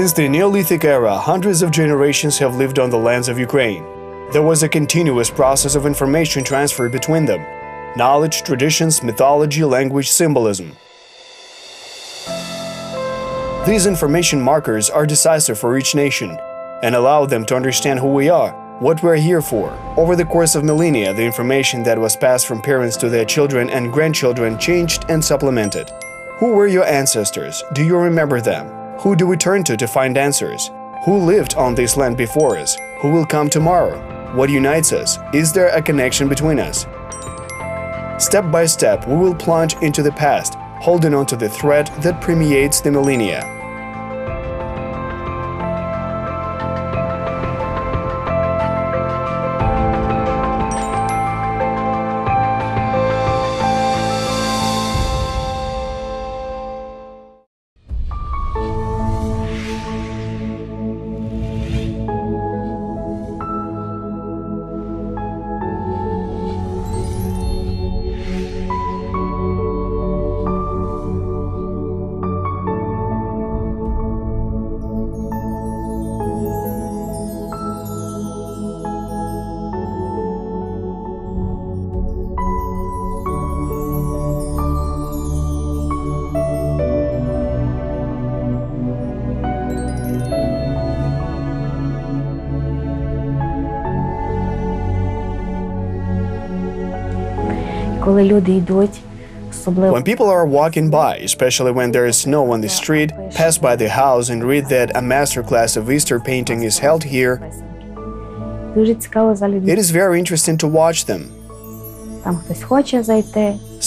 Since the Neolithic era, hundreds of generations have lived on the lands of Ukraine. There was a continuous process of information transfer between them: knowledge, traditions, mythology, language, symbolism. These information markers are decisive for each nation and allow them to understand who we are, what we're here for. Over the course of millennia, the information that was passed from parents to their children and grandchildren changed and supplemented. Who were your ancestors? Do you remember them? Who do we turn to find answers? Who lived on this land before us? Who will come tomorrow? What unites us? Is there a connection between us? Step by step, we will plunge into the past, holding on to the thread that permeates the millennia. When people are walking by, especially when there is snow on the street, pass by the house and read that a masterclass of Easter painting is held here, it is very interesting to watch them.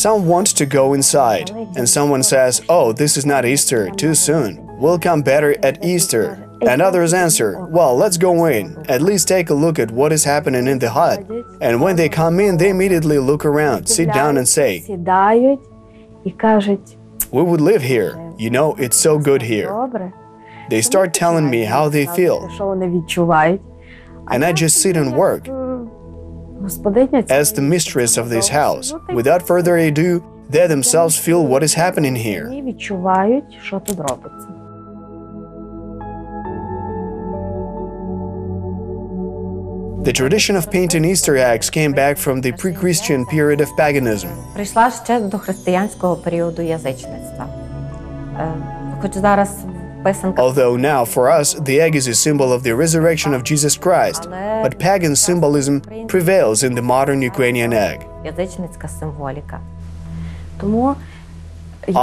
Some want to go inside, and someone says, "Oh, this is not Easter, too soon. We'll come better at Easter." And others answer, "Well, let's go in, at least take a look at what is happening in the hut." And when they come in, they immediately look around, sit down and say, "We would live here. You know, it's so good here." They start telling me how they feel, and I just sit and work. As the mistress of this house, without further ado, they themselves feel what is happening here. The tradition of painting Easter eggs came back from the pre-Christian period of paganism. Прийшла ще до християнського періоду язичництва. Хоч зараз писанка. Although now for us the egg is a symbol of the resurrection of Jesus Christ, but pagan symbolism prevails in the modern Ukrainian egg. Язичницька символіка.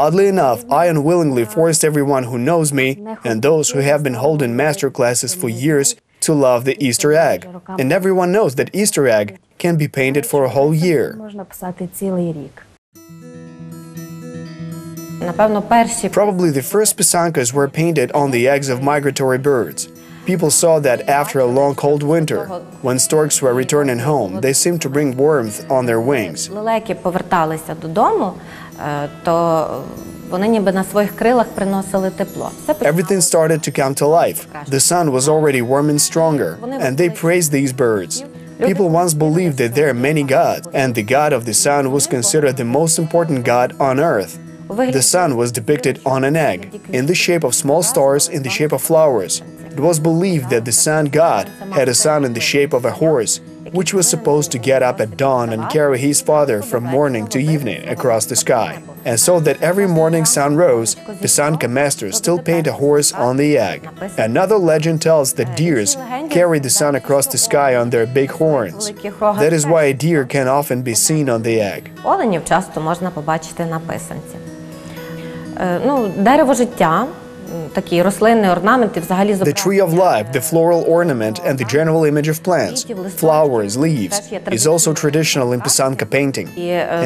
Oddly enough, I unwillingly forced everyone who knows me and those who have been holding master classes for years to love the Easter egg. And everyone knows that Easter egg can be painted for a whole year. Probably the first pisankas were painted on the eggs of migratory birds. People saw that after a long cold winter, when storks were returning home, they seemed to bring warmth on their wings. Лелеки поверталися додому, то вони ніби на своїх крилах приносили тепло. Everything started to come to life. The sun was already warm and stronger, and they praised these birds. People once believed that there are many gods, and the god of the sun was considered the most important god on earth. The sun was depicted on an egg, in the shape of small stars in the shape of flowers. It was believed that the sun god had a son in the shape of a horse, which was supposed to get up at dawn and carry his father from morning to evening across the sky. And so that every morning sun rose, pisanka masters still paint a horse on the egg. Another legend tells that deers carry the sun across the sky on their big horns. That is why a deer can often be seen on the egg. Оленів часто можна побачити на писанці. Дерево життя, такий рослинний орнамент і взагалі The tree of life, the floral ornament and the general image of plants, flowers, leaves, is also traditional in pisanka painting.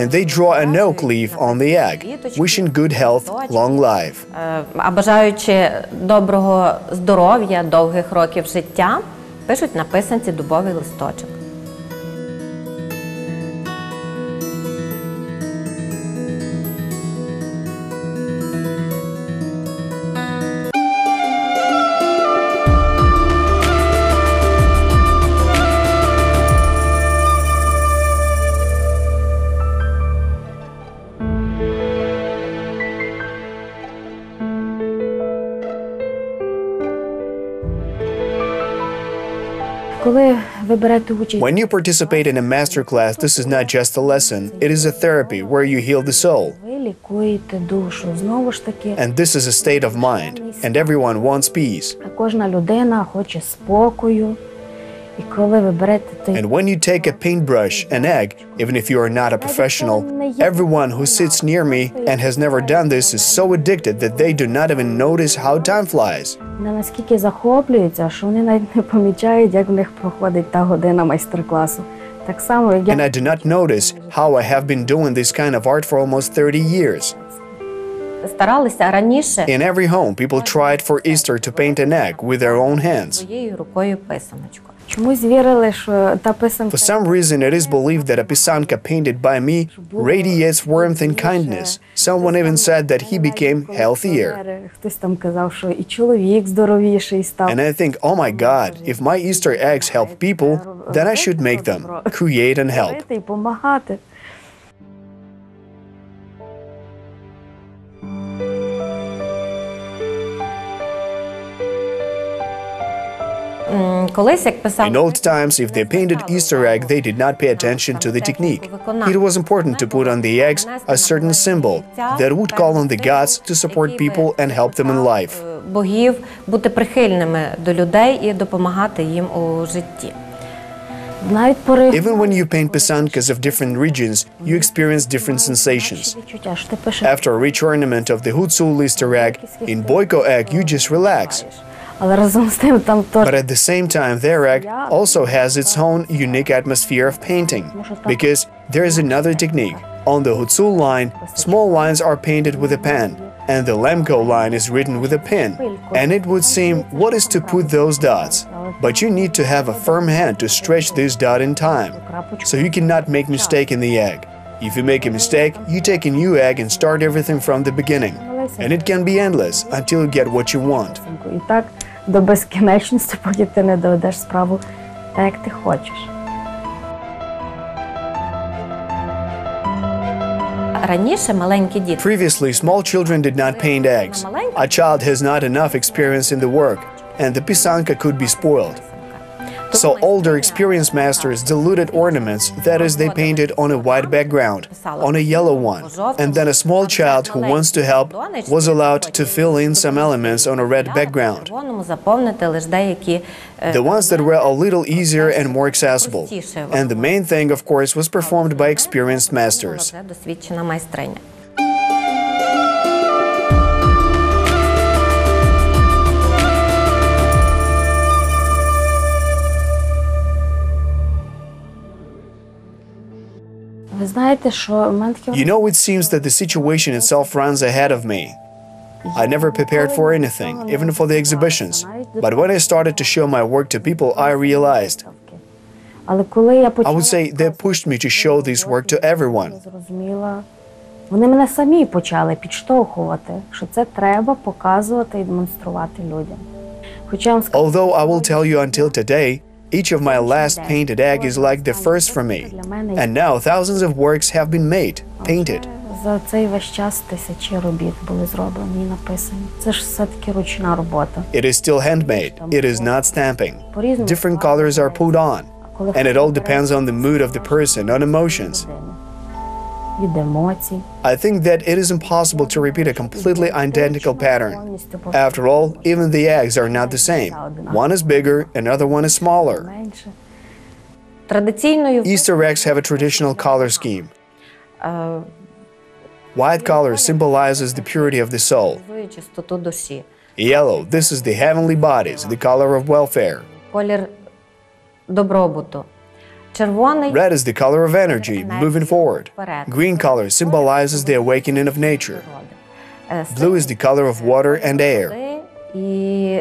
And they draw an oak leaf on the egg, wishing good health, long life. А бажаючи доброго здоров'я, довгих років життя, пишуть на писанці дубовий листочок. Коли ви берете участь, When you participate in a masterclass, this is not just a lesson, it is a therapy where you heal the soul. ви лікуєте душу. Знову ж таки, And this is a state of mind, and everyone wants peace. кожна людина хоче спокою. І коли ви берете той And when you take a paintbrush, an egg, even if you are not a professional, everyone who sits near me and has never done this is so addicted that they do not even notice how time flies. вони наскільки захоплюються, що вони навіть не помічають, як в них проходить та година майстер-класу. Так само, як And я I do not notice how I have been doing this kind of art for almost 30 years. Старалися раніше In every home, people tried for Easter to paint an egg with their own hands. своєю рукою писаночку. чомусь вірили, що та писанка For some reason, it is believed that a pisanka painted by me radiates warmth and kindness. Someone even said that he became healthier. Хтось там казав, що і чоловік здоровіший став. And I think, oh my God, if my Easter eggs help people, then I should make them, create and help. І допомагати. Колись, як писав In old times, if they painted Easter egg, they did not pay attention to the technique. It was important to put on the eggs a certain symbol that would call on the gods to support people and help them in life. богів бути прихильними до людей і допомагати їм у житті. Навіть пори Even when you paint pisankas of different regions, you experience different sensations. відчуття, що ти пишеш. After a rich ornament of the Hutsul Easter egg, in Boiko egg, you just relax. Але разом з тим там But теж at the same time, their egg also has its own unique atmosphere of painting, because there is another technique. On the Hutsul line, small lines are painted with a pen, and the Lemko line is written with a pin. And it would seem, what is to put those dots? But you need to have a firm hand to stretch this dot in time, so you cannot make mistake in the egg. If you make a mistake, you take a new egg and start everything from the beginning. And it can be endless until you get what you want. і так до безкінечності, поки ти не доведеш справу так, як ти хочеш. Раніше маленькі діти Previously, small children did not paint eggs. A child has not enough experience in the work, and the pisanka could be spoiled. So older experienced masters diluted ornaments, that is, they painted on a white background, on a yellow one, and then a small child who wants to help was allowed to fill in some elements on a red background, червоному заповнити лише деякі the ones that were a little easier and more accessible. And the main thing, of course, was performed by experienced masters. вже досвідчена майстриня. Ви знаєте, що в мене таке You know, it seems that the situation itself runs ahead of me. I never prepared for anything, even for the exhibitions. But when I started to show my work to people, I realized. Але коли я I почала, would say they pushed me to show this work to everyone. зрозуміла, вони мене самі почали підштовхувати, що це треба показувати і демонструвати людям. Хоча я вам скажу, Although I will tell you until today, each of my last painted egg is like the first for me. And now thousands of works have been made, painted. за цей весь час тисячі робіт були зроблені і написані. Це ж все-таки ручна робота. It is still handmade, it is not stamping. Different colors are put on, and it all depends on the mood of the person, on emotions. Від емоцій. I think that it is impossible to repeat a completely identical pattern. After all, even the eggs are not the same. One is bigger, another one is smaller. Менше. Традиційною Easter eggs have a traditional color scheme. White color symbolizes the purity of the soul. визує чистоту душі. Yellow, this is the heavenly bodies, the color of welfare. Колір добробуту. Червоний Red is the color of energy, moving forward. Green color symbolizes the awakening of nature. Blue is the color of water and air. і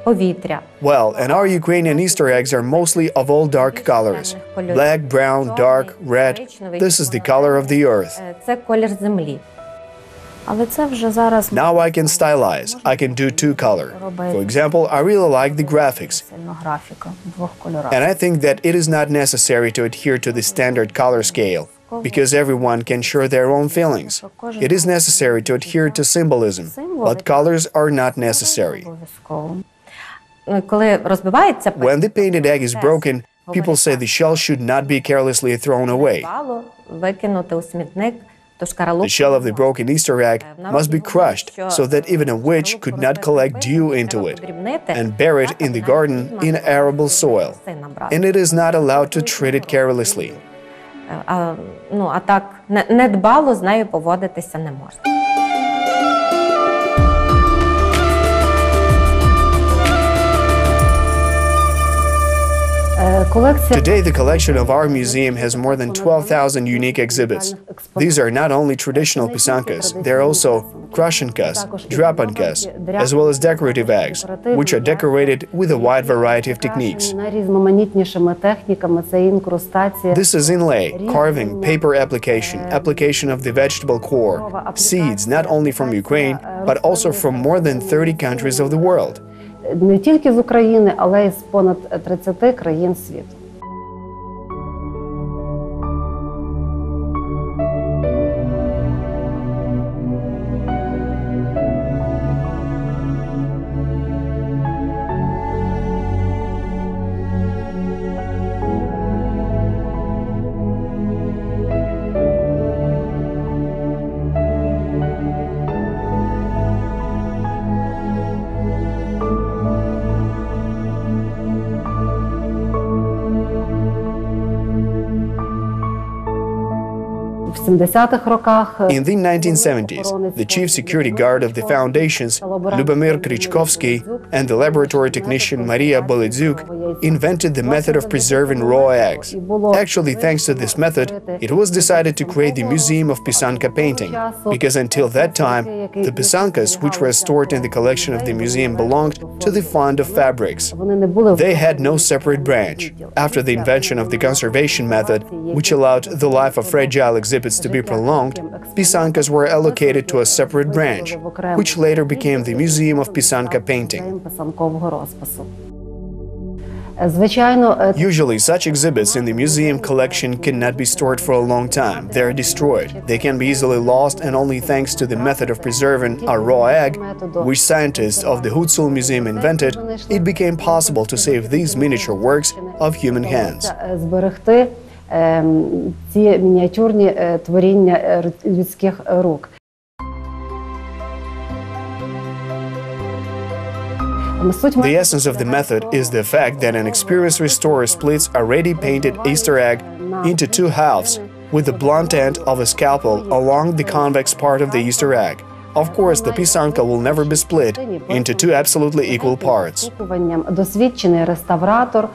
повітря. Well, and our Ukrainian Easter eggs are mostly of all dark colors. Black, brown, dark, red. This is the color of the earth. Це колір землі. Але це вже зараз Now I can stylize. I can do two color. For example, I really like the graphics. сильно графіка в двох кольорах. And I think that it is not necessary to adhere to the standard color scale, because everyone can share their own feelings. It is necessary to adhere to symbolism, but colors are not necessary. Обов'язково. коли розбивається When the painted egg is broken, people say the shell should not be carelessly thrown away. викинути у смітник, то шкаралупу. The shell of the broken Easter egg must be crushed so that even a witch could not collect dew into it and bury it in the garden in arable soil. And it is not allowed to treat it carelessly. А так недбало з нею поводитися не можна. Today, the collection of our museum has more than 12,000 unique exhibits. These are not only traditional pisankas, they are also krashenkas, drapankas, as well as decorative eggs, which are decorated with a wide variety of techniques. This is inlay, carving, paper application, application of the vegetable core, seeds not only from Ukraine, but also from more than 30 countries of the world. Не тільки з України, але й з понад 30 країн світу. In the 1970s, the chief security guard of the foundations, Lubomir Krychkovsky, and the laboratory technician Maria Bolidzyuk invented the method of preserving raw eggs. Actually, thanks to this method, it was decided to create the Museum of Pisanka Painting, because until that time, the pisankas which were stored in the collection of the museum belonged to the Fund of Fabrics. They had no separate branch. After the invention of the conservation method, which allowed the life of fragile exhibits to be prolonged, pisankas were allocated to a separate branch, which later became the Museum of Pisanka Painting. Usually, such exhibits in the museum collection cannot be stored for a long time. They are destroyed. They can be easily lost, and only thanks to the method of preserving a raw egg, which scientists of the Hutsul Museum invented, it became possible to save these miniature works of human hands. Ці мініатюрні творіння людських рук. The essence of the method is the fact that an experienced restorer splits a ready painted Easter egg into two halves with the blunt end of a scalpel along the convex part of the Easter egg. Of course, the pisanka will never be split into two absolutely equal parts. Досвідчений реставратор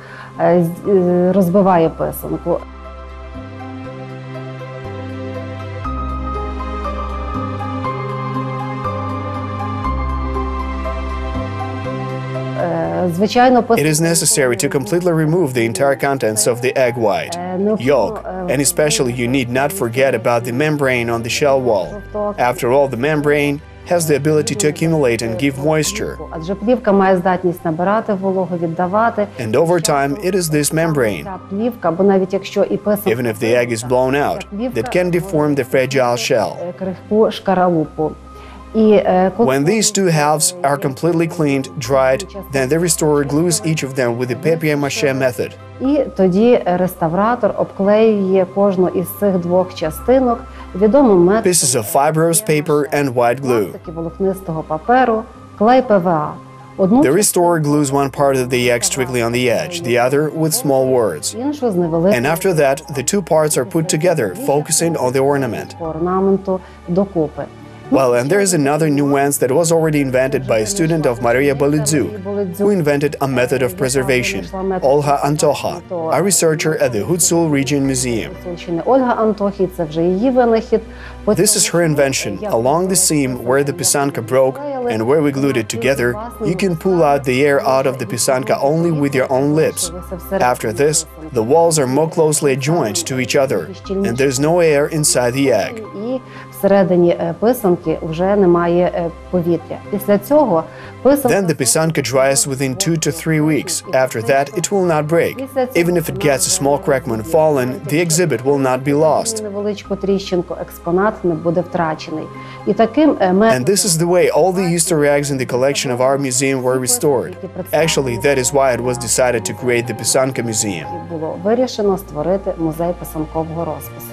розбиває писанку. It is necessary to completely remove the entire contents of the egg white, yolk, and especially you need not forget about the membrane on the shell wall. After all, the membrane has the ability to accumulate and give moisture. And over time, it is this membrane, even if the egg is blown out, that can deform the fragile shell. When these two halves are completely cleaned, dried, then the restorer glues each of them with the papier-mâché method. І тоді реставратор обклеює кожну із цих двох частинок відомим методом Pieces of fibrous paper and white glue. волокнистого паперу, клей ПВА. The restorer glues one part of the egg strictly on the edge, the other with small words. Іншу з невеликим And after that, the two parts are put together, focusing on the ornament. орнаменту докупи. Well, and there is another nuance that was already invented by a student of Maria Bolidzyuk, who invented a method of preservation, Olga Antocha, a researcher at the Hutsul Region Museum. Ольга Антохі, це вже її винахід. This is her invention. Along the seam where the pisanka broke and where we glued it together, you can pull out the air out of the pisanka only with your own lips. After this, the walls are more closely adjoined to each other, and there's no air inside the egg. всередині писанки вже немає повітря. Після цього писанка... Then the pisanka dries within 2 to 3 weeks. After that, it will not break. Even if it gets a small crack when fallen, the exhibit will not be lost. Невеличку тріщинку, експонат не буде втрачений. І таким And this is the way all the Easter eggs in the collection of our museum were restored. Actually, that is why it was decided to create the Pisanka Museum. було вирішено створити музей писанкового розпису.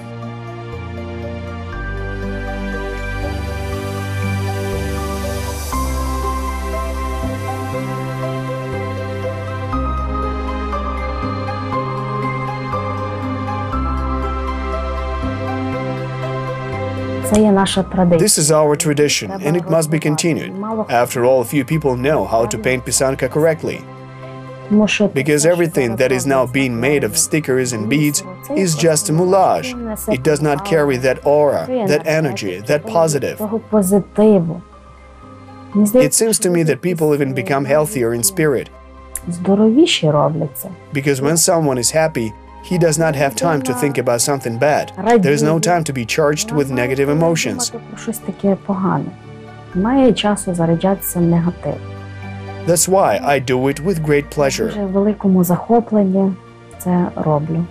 Це є наша традиція. This is our tradition, and it must be continued. After all, few people know how to paint pisanka correctly. Because everything that is now being made of stickers and beads is just a moulage. It does not carry that aura, that energy, that positive. It seems to me that people even become healthier in spirit. Здоровіші робляться. Because when someone is happy, he does not have time to think about something bad. There is no time to be charged with negative emotions. Про щось таке погане. Немає часу заряджатися в негатив. That's why I do it with great pleasure. Дуже великому захопленні це роблю.